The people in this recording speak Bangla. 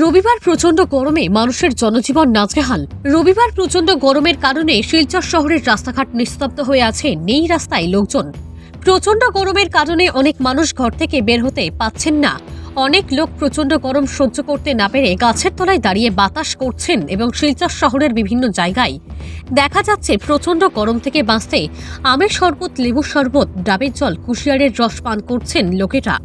রবিবার প্রচণ্ড গরমে মানুষের জনজীবন নাজেহাল। রবিবার প্রচণ্ড গরমের কারণে শিলচর শহরের রাস্তাঘাট নিস্তব্ধ হয়ে আছে, নেই রাস্তায় লোকজন। প্রচণ্ড গরমের কারণে অনেক মানুষ ঘর থেকে বের হতে পাচ্ছেন না। অনেক লোক প্রচণ্ড গরম সহ্য করতে না পেরে গাছের তলায় দাঁড়িয়ে বাতাস করছেন এবং শিলচর শহরের বিভিন্ন জায়গায় দেখা যাচ্ছে প্রচণ্ড গরম থেকে বাঁচতে আমের শরবত, লেবুর শরবত, ডাবের জল, কুশিয়ারের রস পান করছেন লোকেরা।